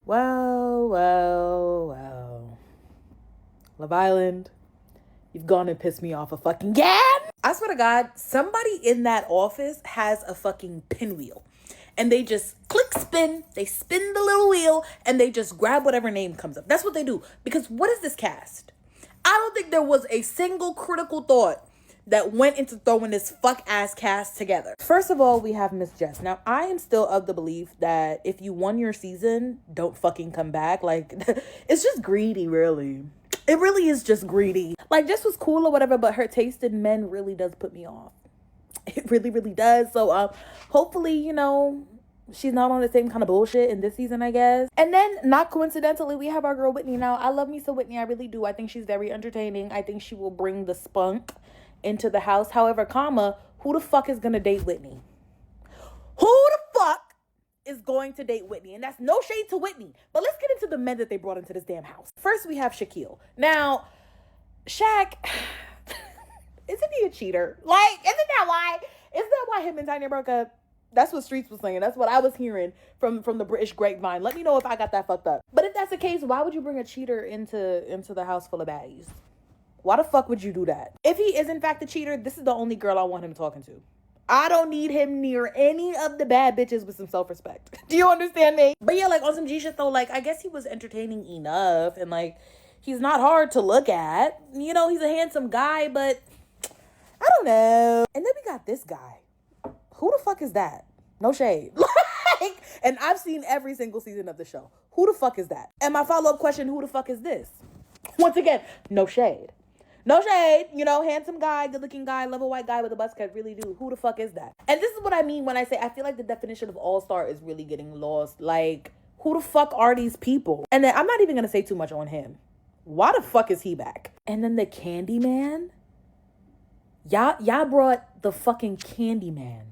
Well. Love Island, you've gone and pissed me off a fucking again. I swear to God, somebody in that office has a fucking pinwheel. And they just click spin, they spin the little wheel, and they just grab whatever name comes up. That's what they do. Because what is this cast? I don't think there was a single critical thought that went into throwing this fuck ass cast together. First of all, we have Miss Jess. Now, I am still of the belief that if you won your season, don't fucking come back. Like, it's just greedy, really. It really is just greedy. Like, Jess was cool or whatever, but her taste in men really does put me off. It really, really does. So, hopefully, she's not on the same kind of bullshit in this season, I guess. And then, not coincidentally, we have our girl Whitney. Now, I love me some Whitney. I really do. I think she's very entertaining. I think she will bring the spunk into the house. However, who the fuck is gonna date Whitney? Who the fuck is going to date Whitney? And that's no shade to Whitney. But let's get into the men that they brought into this damn house. First, we have Shaquille. Now, Shaq... isn't he a cheater? Like, isn't that why him and Tanya broke up? That's what Streets was saying. That's what I was hearing from the British grapevine. Let me know if I got that fucked up. But if that's the case, why would you bring a cheater into the house full of baddies? Why the fuck would you do that? If he is in fact a cheater, this is the only girl I want him talking to. I don't need him near any of the bad bitches with some self-respect. Do you understand me? But yeah, like on some G shit though, like I guess he was entertaining enough and like he's not hard to look at. He's a handsome guy, but I don't know. And then we got this guy. Who the fuck is that? No shade. And I've seen every single season of the show. Who the fuck is that? And my follow-up question, who the fuck is this? Once again, no shade. No shade. Handsome guy, good-looking guy, love a white guy with a buzz cut, really do. Who the fuck is that? And this is what I mean when I say I feel like the definition of all-star is really getting lost. Like, who the fuck are these people? And then I'm not even going to say too much on him. Why the fuck is he back? And then the Candyman? Y'all brought the fucking Candyman.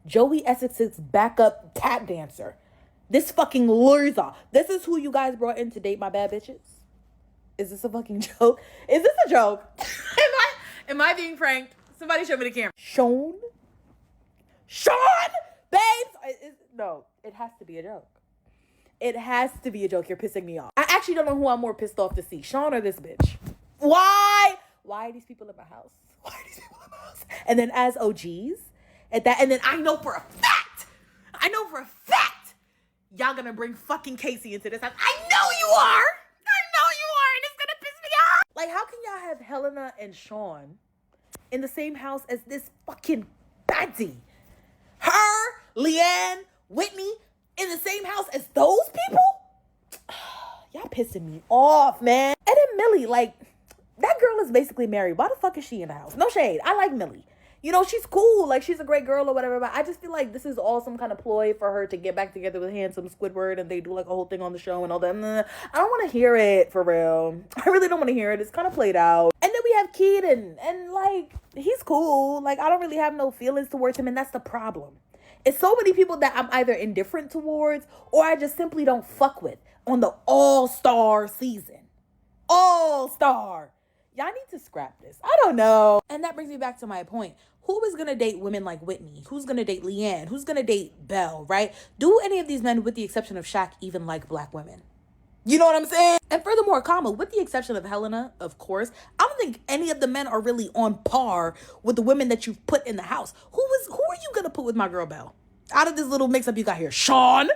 Joey Essex's backup tap dancer. This fucking loser. This is who you guys brought in to date my bad bitches? Is this a fucking joke? Is this a joke? Am I being pranked? Somebody show me the camera. Sean? Babes? No, it has to be a joke. It has to be a joke. You're pissing me off. I actually don't know who I'm more pissed off to see. Sean or this bitch? Why are these people in my house? And then as OGs, and then I know for a fact, y'all gonna bring fucking Casey into this house. I know you are, and it's gonna piss me off. Like, how can y'all have Helena and Sean in the same house as this fucking baddie? Her, Leanne, Whitney, in the same house as those people? Y'all pissing me off, man. And then Millie, like, that girl is basically married. Why the fuck is she in the house? No shade. I like Millie. She's cool. Like, she's a great girl or whatever. But I just feel like this is all some kind of ploy for her to get back together with handsome Squidward. And they do, like, a whole thing on the show and all that. I don't want to hear it, for real. I really don't want to hear it. It's kind of played out. And then we have Keaton. And, like, he's cool. Like, I don't really have no feelings towards him. And that's the problem. It's so many people that I'm either indifferent towards or I just simply don't fuck with on the all-star season. All-star. Y'all need to scrap this. I don't know. And that brings me back to my point. Who is going to date women like Whitney? Who's going to date Leanne? Who's going to date Belle, right? Do any of these men, with the exception of Shaq, even like black women? You know what I'm saying? And furthermore, with the exception of Helena, of course, I don't think any of the men are really on par with the women that you've put in the house. Who are you going to put with my girl Belle? Out of this little mix-up you got here. Sean?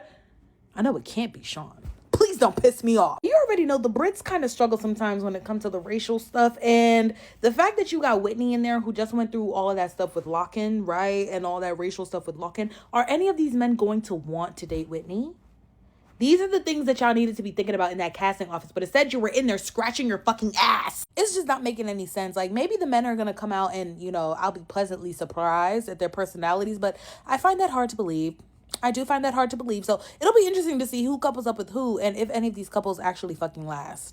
I know it can't be Sean. Please don't piss me off. You already know the Brits kind of struggle sometimes when it comes to the racial stuff. And the fact that you got Whitney in there who just went through all of that stuff with Locken, right? And all that racial stuff with Locken. Are any of these men going to want to date Whitney? These are the things that y'all needed to be thinking about in that casting office. But instead you were in there scratching your fucking ass. It's just not making any sense. Like, maybe the men are going to come out and, I'll be pleasantly surprised at their personalities. But I find that hard to believe. I do find that hard to believe. So it'll be interesting to see who couples up with who and if any of these couples actually fucking last.